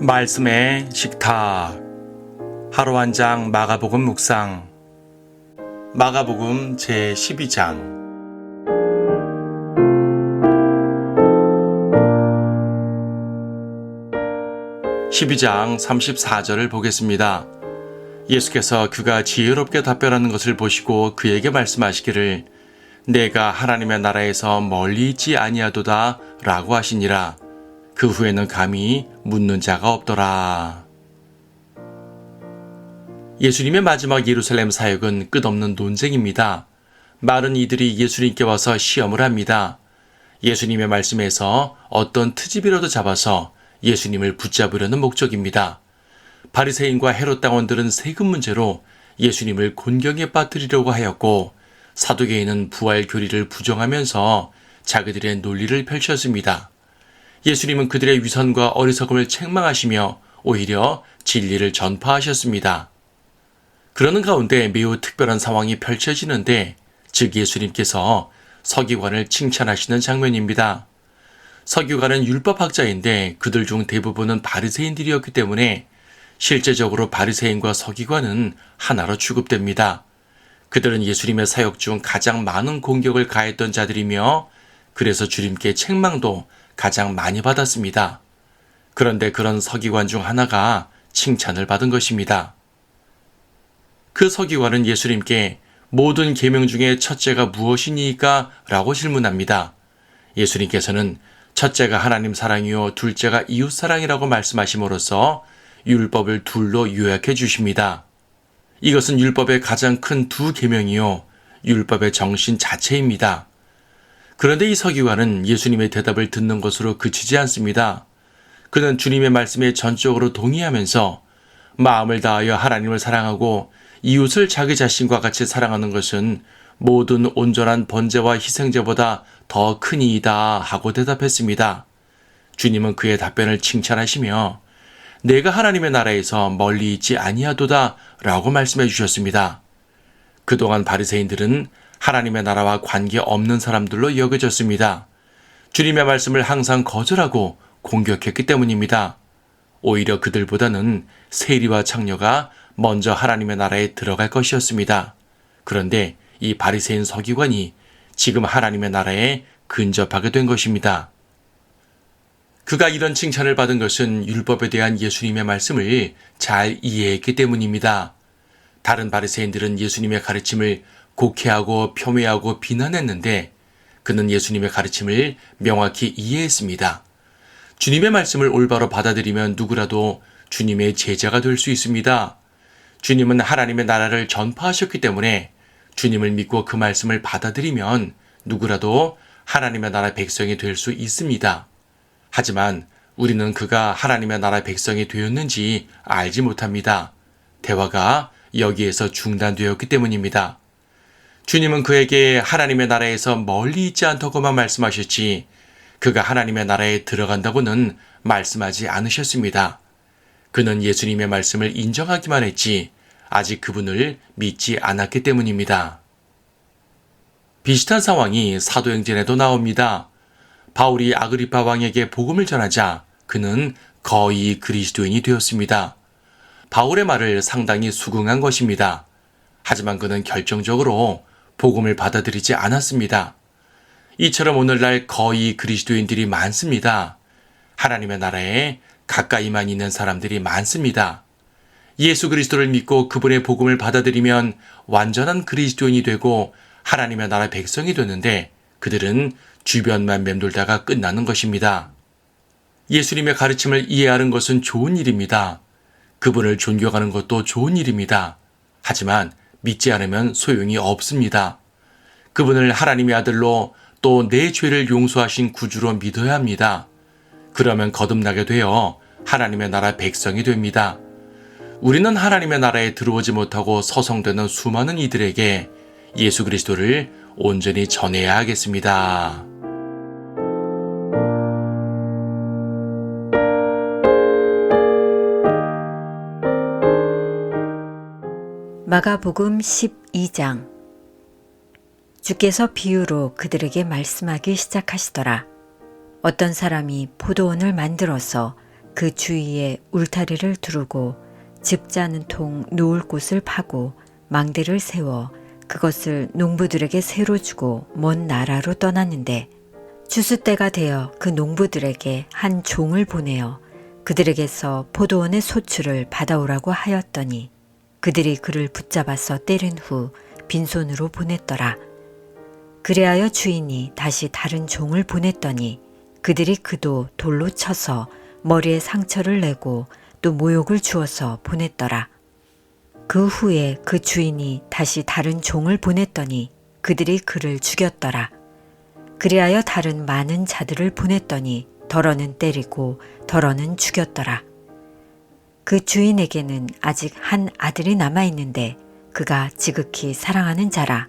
말씀의 식탁 하루 한 장 마가복음 묵상 마가복음 제12장 12장 34절을 보겠습니다. 예수께서 그가 지혜롭게 답변하는 것을 보시고 그에게 말씀하시기를 내가 하나님의 나라에서 멀리 있지 아니하도다 라고 하시니라. 그 후에는 감히 묻는 자가 없더라. 예수님의 마지막 예루살렘 사역은 끝없는 논쟁입니다. 많은 이들이 예수님께 와서 시험을 합니다. 예수님의 말씀에서 어떤 트집이라도 잡아서 예수님을 붙잡으려는 목적입니다. 바리새인과 헤롯 당원들은 세금 문제로 예수님을 곤경에 빠뜨리려고 하였고, 사두개인은 부활 교리를 부정하면서 자기들의 논리를 펼쳤습니다. 예수님은 그들의 위선과 어리석음을 책망하시며 오히려 진리를 전파하셨습니다. 그러는 가운데 매우 특별한 상황이 펼쳐지는데, 즉 예수님께서 서기관을 칭찬하시는 장면입니다. 서기관은 율법학자인데 그들 중 대부분은 바리새인들이었기 때문에 실제적으로 바리새인과 서기관은 하나로 취급됩니다. 그들은 예수님의 사역 중 가장 많은 공격을 가했던 자들이며 그래서 주님께 책망도 가장 많이 받았습니다. 그런데 그런 서기관 중 하나가 칭찬을 받은 것입니다. 그 서기관은 예수님께 모든 계명 중에 첫째가 무엇이니까? 라고 질문합니다. 예수님께서는 첫째가 하나님 사랑이요 둘째가 이웃 사랑이라고 말씀하심으로써 율법을 둘로 요약해 주십니다. 이것은 율법의 가장 큰 두 계명이요 율법의 정신 자체입니다. 그런데 이 서기관은 예수님의 대답을 듣는 것으로 그치지 않습니다. 그는 주님의 말씀에 전적으로 동의하면서 마음을 다하여 하나님을 사랑하고 이웃을 자기 자신과 같이 사랑하는 것은 모든 온전한 번제와 희생제보다 더 크니이다 하고 대답했습니다. 주님은 그의 답변을 칭찬하시며 내가 하나님의 나라에서 멀리 있지 아니하도다 라고 말씀해 주셨습니다. 그동안 바리새인들은 하나님의 나라와 관계없는 사람들로 여겨졌습니다. 주님의 말씀을 항상 거절하고 공격했기 때문입니다. 오히려 그들보다는 세리와 창녀가 먼저 하나님의 나라에 들어갈 것이었습니다. 그런데 이 바리새인 서기관이 지금 하나님의 나라에 근접하게 된 것입니다. 그가 이런 칭찬을 받은 것은 율법에 대한 예수님의 말씀을 잘 이해했기 때문입니다. 다른 바리새인들은 예수님의 가르침을 곡해하고 폄훼하고 비난했는데 그는 예수님의 가르침을 명확히 이해했습니다. 주님의 말씀을 올바로 받아들이면 누구라도 주님의 제자가 될 수 있습니다. 주님은 하나님의 나라를 전파하셨기 때문에 주님을 믿고 그 말씀을 받아들이면 누구라도 하나님의 나라 백성이 될 수 있습니다. 하지만 우리는 그가 하나님의 나라 백성이 되었는지 알지 못합니다. 대화가 여기에서 중단되었기 때문입니다. 주님은 그에게 하나님의 나라에서 멀리 있지 않다고만 말씀하셨지 그가 하나님의 나라에 들어간다고는 말씀하지 않으셨습니다. 그는 예수님의 말씀을 인정하기만 했지 아직 그분을 믿지 않았기 때문입니다. 비슷한 상황이 사도행전에도 나옵니다. 바울이 아그리파 왕에게 복음을 전하자 그는 거의 그리스도인이 되었습니다. 바울의 말을 상당히 수긍한 것입니다. 하지만 그는 결정적으로 복음을 받아들이지 않았습니다. 이처럼 오늘날 거의 그리스도인들이 많습니다. 하나님의 나라에 가까이만 있는 사람들이 많습니다. 예수 그리스도를 믿고 그분의 복음을 받아들이면 완전한 그리스도인이 되고 하나님의 나라 백성이 되는데 그들은 주변만 맴돌다가 끝나는 것입니다. 예수님의 가르침을 이해하는 것은 좋은 일입니다. 그분을 존경하는 것도 좋은 일입니다. 하지만 믿지 않으면 소용이 없습니다. 그분을 하나님의 아들로 또 내 죄를 용서하신 구주로 믿어야 합니다. 그러면 거듭나게 되어 하나님의 나라 백성이 됩니다. 우리는 하나님의 나라에 들어오지 못하고 서성되는 수많은 이들에게 예수 그리스도를 온전히 전해야 하겠습니다. 마가복음 12장 주께서 비유로 그들에게 말씀하기 시작하시더라. 어떤 사람이 포도원을 만들어서 그 주위에 울타리를 두르고 즙자는 통 놓을 곳을 파고 망대를 세워 그것을 농부들에게 새로 주고 먼 나라로 떠났는데 추수 때가 되어 그 농부들에게 한 종을 보내어 그들에게서 포도원의 소출을 받아오라고 하였더니 그들이 그를 붙잡아서 때린 후 빈손으로 보냈더라. 그리하여 주인이 다시 다른 종을 보냈더니 그들이 그도 돌로 쳐서 머리에 상처를 내고 또 모욕을 주어서 보냈더라. 그 후에 그 주인이 다시 다른 종을 보냈더니 그들이 그를 죽였더라. 그리하여 다른 많은 자들을 보냈더니 덜어는 때리고 덜어는 죽였더라. 그 주인에게는 아직 한 아들이 남아있는데 그가 지극히 사랑하는 자라.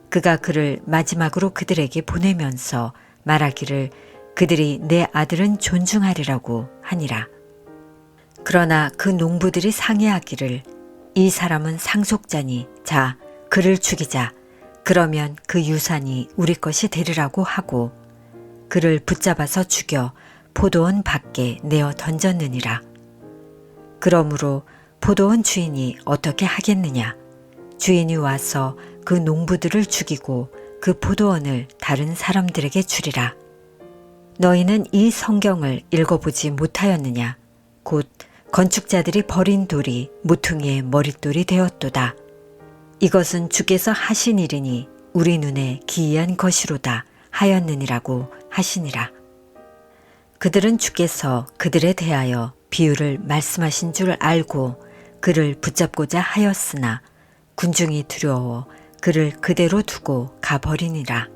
그가 그를 마지막으로 그들에게 보내면서 말하기를 그들이 내 아들은 존중하리라고 하니라. 그러나 그 농부들이 상의하기를 이 사람은 상속자니 자 그를 죽이자. 그러면 그 유산이 우리 것이 되리라고 하고 그를 붙잡아서 죽여 포도원 밖에 내어 던졌느니라. 그러므로 포도원 주인이 어떻게 하겠느냐? 주인이 와서 그 농부들을 죽이고 그 포도원을 다른 사람들에게 주리라. 너희는 이 성경을 읽어보지 못하였느냐? 곧 건축자들이 버린 돌이 모퉁이의 머릿돌이 되었도다. 이것은 주께서 하신 일이니 우리 눈에 기이한 것이로다 하였느니라고 하시니라. 그들은 주께서 그들에 대하여 비유를 말씀하신 줄 알고 그를 붙잡고자 하였으나 군중이 두려워 그를 그대로 두고 가버리니라.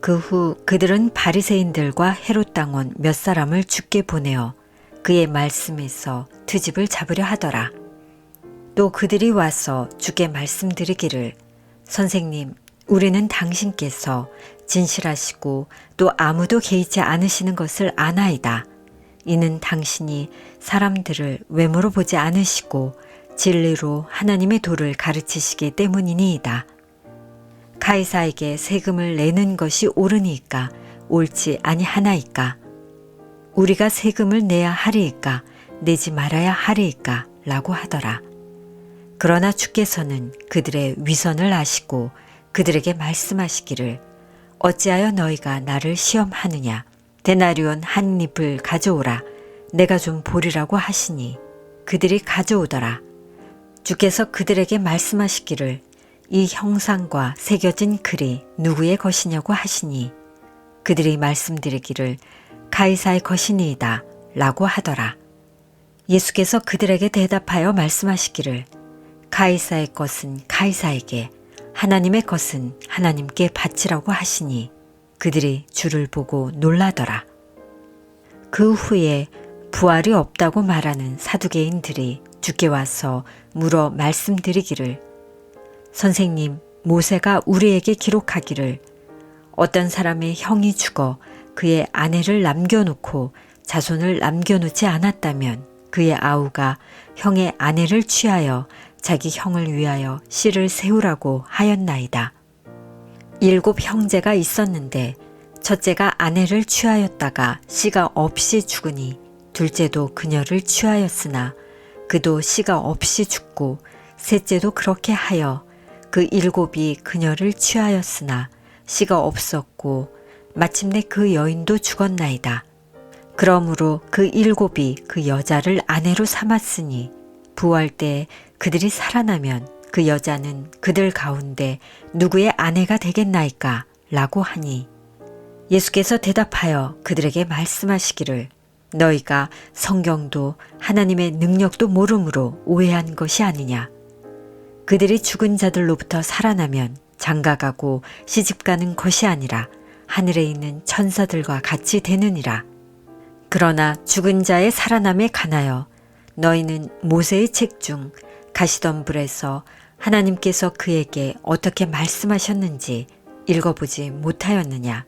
그 후 그들은 바리새인들과 헤롯 당원 몇 사람을 죽게 보내어 그의 말씀에서 트집을 잡으려 하더라. 또 그들이 와서 주께 말씀드리기를 선생님 우리는 당신께서 진실하시고 또 아무도 개의치 않으시는 것을 아나이다. 이는 당신이 사람들을 외모로 보지 않으시고 진리로 하나님의 도를 가르치시기 때문이니이다. 가이사에게 세금을 내는 것이 옳으니까 옳지 아니하나이까? 우리가 세금을 내야 하리이까 내지 말아야 하리이까? 라고 하더라. 그러나 주께서는 그들의 위선을 아시고 그들에게 말씀하시기를 어찌하여 너희가 나를 시험하느냐? 데나리온 한 잎을 가져오라. 내가 좀 보리라고 하시니 그들이 가져오더라. 주께서 그들에게 말씀하시기를 이 형상과 새겨진 글이 누구의 것이냐고 하시니 그들이 말씀드리기를 가이사의 것이니이다 라고 하더라. 예수께서 그들에게 대답하여 말씀하시기를 가이사의 것은 가이사에게 하나님의 것은 하나님께 바치라고 하시니 그들이 주를 보고 놀라더라. 그 후에 부활이 없다고 말하는 사두개인들이 주께 와서 물어 말씀드리기를 선생님 모세가 우리에게 기록하기를 어떤 사람의 형이 죽어 그의 아내를 남겨놓고 자손을 남겨놓지 않았다면 그의 아우가 형의 아내를 취하여 자기 형을 위하여 씨를 세우라고 하였나이다. 7 형제가 있었는데 첫째가 아내를 취하였다가 씨가 없이 죽으니 둘째도 그녀를 취하였으나 그도 씨가 없이 죽고 셋째도 그렇게 하여 그 7이 그녀를 취하였으나 씨가 없었고 마침내 그 여인도 죽었나이다. 그러므로 그 7이 그 여자를 아내로 삼았으니 부활 때 그들이 살아나면 그 여자는 그들 가운데 누구의 아내가 되겠나이까? 라고 하니 예수께서 대답하여 그들에게 말씀하시기를 너희가 성경도 하나님의 능력도 모름으로 오해한 것이 아니냐. 그들이 죽은 자들로부터 살아나면 장가가고 시집가는 것이 아니라 하늘에 있는 천사들과 같이 되느니라. 그러나 죽은 자의 살아남에 관하여 너희는 모세의 책 중 가시던 불에서 하나님께서 그에게 어떻게 말씀하셨는지 읽어보지 못하였느냐.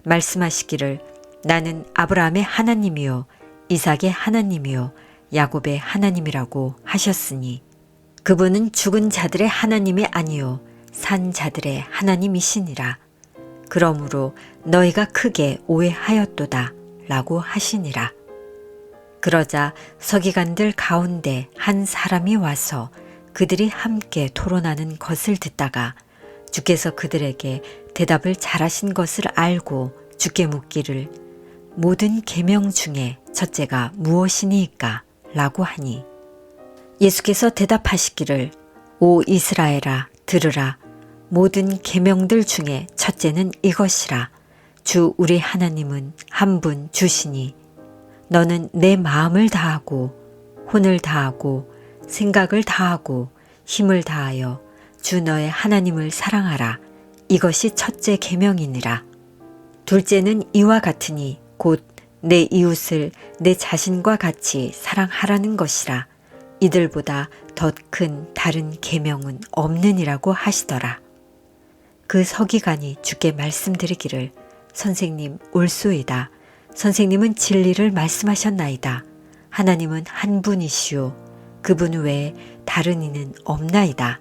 말씀하시기를 나는 아브라함의 하나님이요 이삭의 하나님이요 야곱의 하나님이라고 하셨으니 그분은 죽은 자들의 하나님이 아니요 산 자들의 하나님이시니라. 그러므로 너희가 크게 오해하였도다 라고 하시니라. 그러자 서기관들 가운데 한 사람이 와서 그들이 함께 토론하는 것을 듣다가 주께서 그들에게 대답을 잘하신 것을 알고 주께 묻기를 모든 계명 중에 첫째가 무엇이니까? 라고 하니 예수께서 대답하시기를 오 이스라엘아 들으라 모든 계명들 중에 첫째는 이것이라 주 우리 하나님은 한 분 주시니 너는 내 마음을 다하고 혼을 다하고 생각을 다하고 힘을 다하여 주 너의 하나님을 사랑하라. 이것이 첫째 계명이니라. 둘째는 이와 같으니 곧 내 이웃을 내 자신과 같이 사랑하라는 것이라. 이들보다 더 큰 다른 계명은 없느니라고 하시더라. 그 서기관이 주께 말씀드리기를 선생님 올소이다. 선생님은 진리를 말씀하셨나이다. 하나님은 한 분이시오. 그분 외에 다른 이는 없나이다.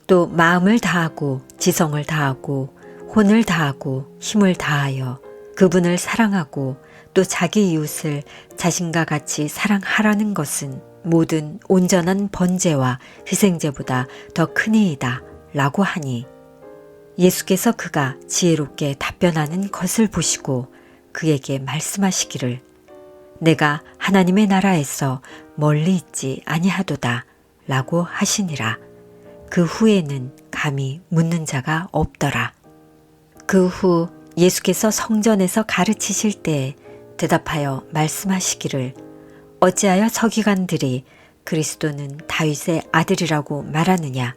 또 마음을 다하고 지성을 다하고 혼을 다하고 힘을 다하여 그분을 사랑하고 또 자기 이웃을 자신과 같이 사랑하라는 것은 모든 온전한 번제와 희생제보다 더 크니이다 라고 하니 예수께서 그가 지혜롭게 답변하는 것을 보시고 그에게 말씀하시기를 내가 하나님의 나라에서 멀리 있지 아니하도다 라고 하시니라. 그 후에는 감히 묻는 자가 없더라. 그 후 예수께서 성전에서 가르치실 때에 대답하여 말씀하시기를 어찌하여 서기관들이 그리스도는 다윗의 아들이라고 말하느냐.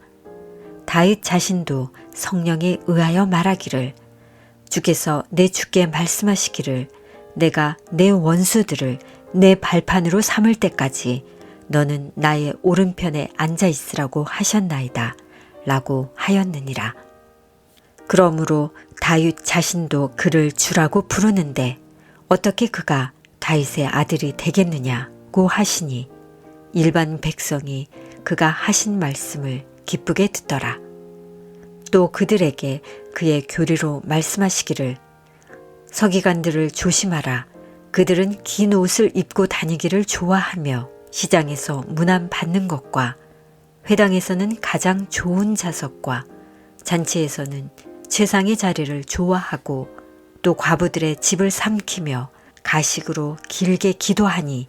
다윗 자신도 성령에 의하여 말하기를 주께서 내 주께 말씀하시기를 내가 내 원수들을 내 발판으로 삼을 때까지 너는 나의 오른편에 앉아 있으라고 하셨나이다 라고 하였느니라. 그러므로 다윗 자신도 그를 주라고 부르는데 어떻게 그가 다윗의 아들이 되겠느냐고 하시니 일반 백성이 그가 하신 말씀을 기쁘게 듣더라. 또 그들에게 그의 교리로 말씀하시기를 서기관들을 조심하라. 그들은 긴 옷을 입고 다니기를 좋아하며 시장에서 문안 받는 것과 회당에서는 가장 좋은 좌석과 잔치에서는 최상의 자리를 좋아하고 또 과부들의 집을 삼키며 가식으로 길게 기도하니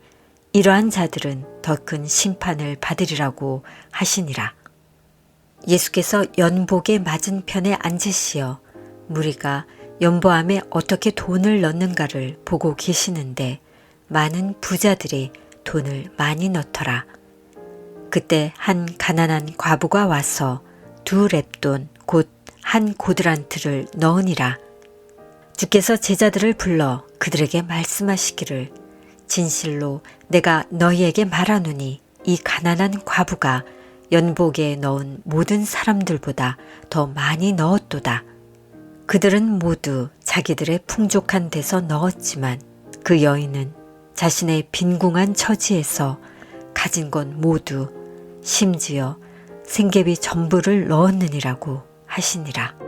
이러한 자들은 더 큰 심판을 받으리라고 하시니라. 예수께서 연복의 맞은편에 앉으시어 무리가 연보함에 어떻게 돈을 넣는가를 보고 계시는데 많은 부자들이 돈을 많이 넣더라. 그때 한 가난한 과부가 와서 2렙돈 곧 한 고드란트를 넣으니라. 주께서 제자들을 불러 그들에게 말씀하시기를 진실로 내가 너희에게 말하노니 이 가난한 과부가 연복에 넣은 모든 사람들보다 더 많이 넣었도다. 그들은 모두 자기들의 풍족한 데서 넣었지만 그 여인은 자신의 빈궁한 처지에서 가진 것 모두 심지어 생계비 전부를 넣었느니라고 하시니라.